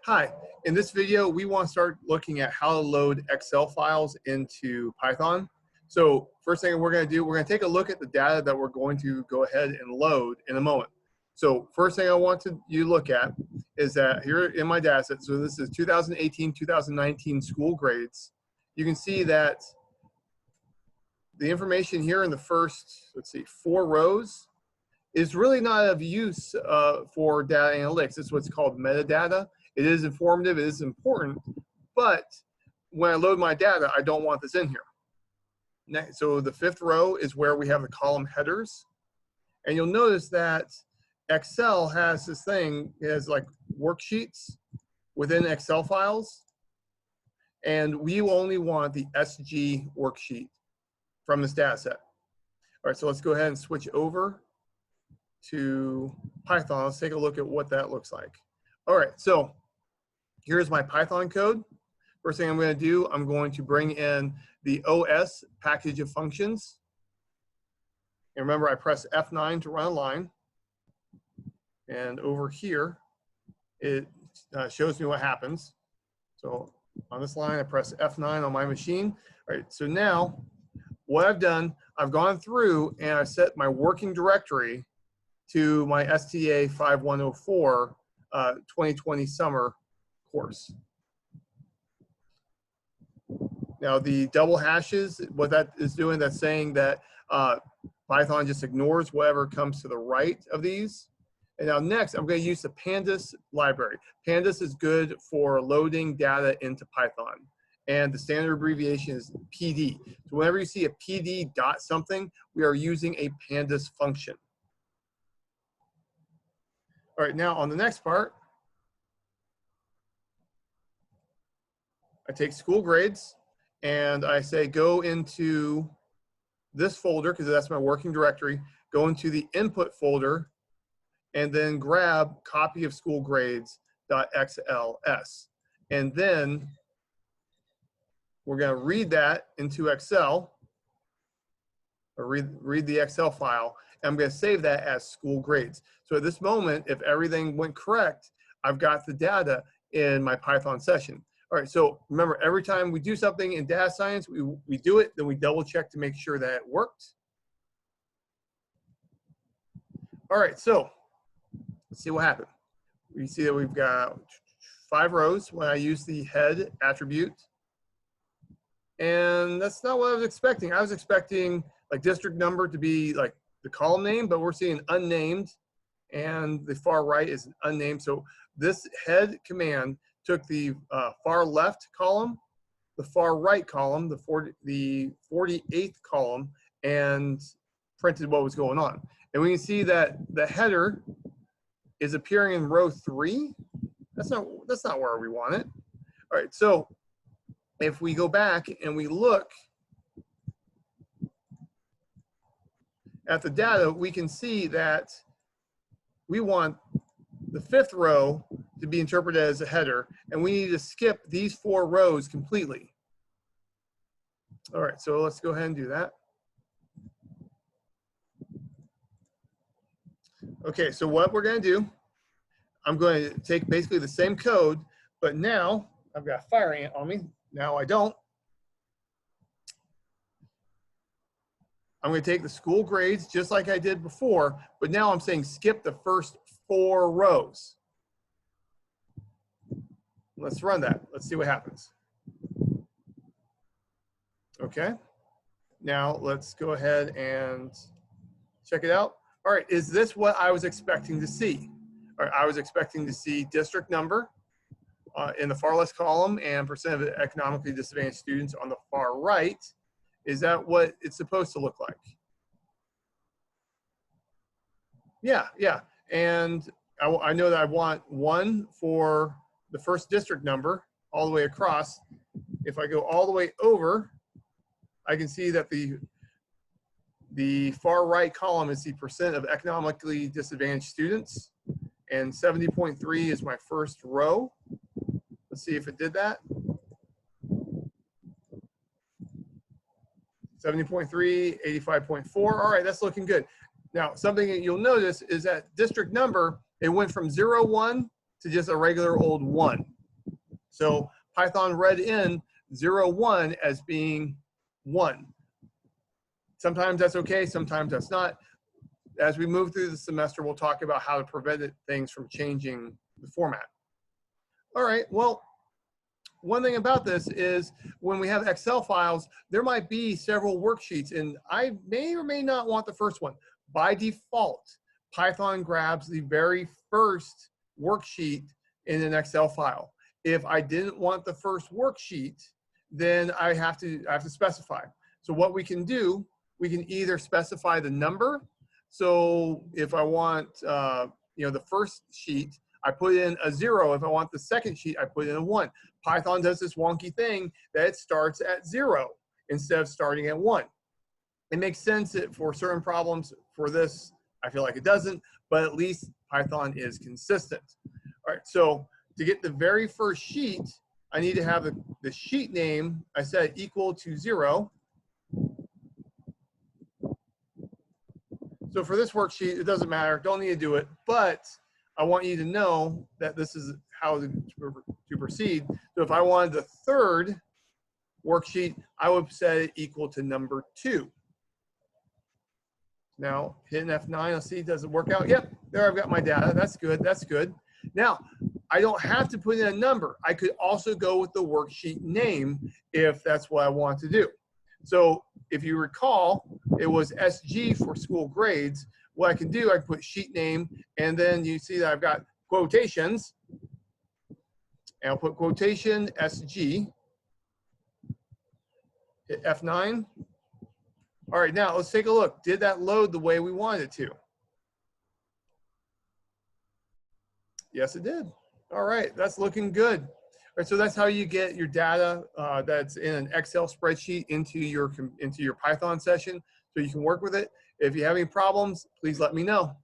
Hi, in this video, we want to start looking at how to load Excel files into Python. So first thing we're going to do, we're going to take a look at the data that we're going to go ahead and load in a moment. So first thing I want you to look at is that here in my data set, so this is 2018-2019 school grades. You can see that the information here in the first, let's see, 4 rows is really not of use for data analytics. It's what's called metadata. It is informative, it is important, but when I load my data, I don't want this in here. Next, so the 5th row is where we have the column headers. And you'll notice that Excel has this thing, it has like worksheets within Excel files. And we only want the SG worksheet from this data set. All right, so let's go ahead and switch over to Python. Let's take a look at what that looks like. All right, so here's my Python code. First thing I'm going to do, I'm going to bring in the OS package of functions. And remember, I press F9 to run a line. And over here, it shows me what happens. So on this line, I press F9 on my machine. All right, so now what I've done, I've gone through and I've set my working directory to my STA 5104 2020 summer course. Now the double hashes, what that is doing, that's saying that Python just ignores whatever comes to the right of these. And now next, I'm going to use the Pandas library. Pandas is good for loading data into Python. And the standard abbreviation is PD. So whenever you see a PD dot something, we are using a Pandas function. All right, now on the next part, I take school grades and I say go into this folder, because that's my working directory, go into the input folder and then grab copy of school grades.xls. And then we're going to read that into Excel, or read the Excel file, and I'm going to save that as school grades. So at this moment, if everything went correct, I've got the data in my Python session. All right, so remember, every time we do something in data science, we do it, then we double check to make sure that it worked. All right, so let's see what happened. We see that we've got 5 rows when I use the head attribute. And that's not what I was expecting. I was expecting like district number to be like the column name, but we're seeing unnamed, and the far right is unnamed. So this head command took the far left column, the far right column, the 48th column, and printed what was going on. And we can see that the header is appearing in row 3. That's not where we want it. All right, so if we go back and we look at the data, we can see that we want the 5th row to be interpreted as a header, and we need to skip these 4 rows completely. All right, so let's go ahead and do that. Okay, so what we're going to do, I'm going to take basically the same code, but now I've got Fire Ant on me. Now I don't. I'm going to take the school grades just like I did before, but now I'm saying skip the first 4 rows. Let's run that. Let's see what happens. Okay. Now let's go ahead and check it out. All right, is this what I was expecting to see? All right, I was expecting to see district number in the far left column and percent of economically disadvantaged students on the far right. Is that what it's supposed to look like? Yeah. And I know that I want 1 for the first district number all the way across. If I go all the way over, I can see that the far right column is the percent of economically disadvantaged students, and 70.3 is my first row. Let's see if it did that. 70.3, 85.4. All right, that's looking good. Now, something that you'll notice is that district number, it went from 0, 1 to just a regular old 1. So Python read in 0, 1 as being 1. Sometimes that's okay, sometimes that's not. As we move through the semester, we'll talk about how to prevent things from changing the format. All right, well, one thing about this is when we have Excel files, there might be several worksheets, and I may or may not want the first one. By default, Python grabs the very first worksheet in an Excel file. If I didn't want the first worksheet, then I have to specify. So what we can do, we can either specify the number. So if I want the first sheet, I put in a 0. If I want the second sheet, I put in a 1. Python does this wonky thing that it starts at 0 instead of starting at 1. It makes sense that for certain problems. For this, I feel like it doesn't, but at least Python is consistent. All right, so to get the very first sheet, I need to have the sheet name, I said, equal to 0. So for this worksheet, it doesn't matter, don't need to do it, but I want you to know that this is how to proceed. So if I wanted the third worksheet, I would set it equal to number 2. Now, hitting F9, let's see, does it work out? Yep, there I've got my data. That's good, that's good. Now, I don't have to put in a number. I could also go with the worksheet name if that's what I want to do. So if you recall, it was SG for school grades. What I can do, I can put sheet name, and then you see that I've got quotations. And I'll put quotation SG. Hit F9. All right, now let's take a look. Did that load the way we wanted it to? Yes, it did. All right, that's looking good. All right, so that's how you get your data that's in an Excel spreadsheet into your Python session, so you can work with it. If you have any problems, please let me know.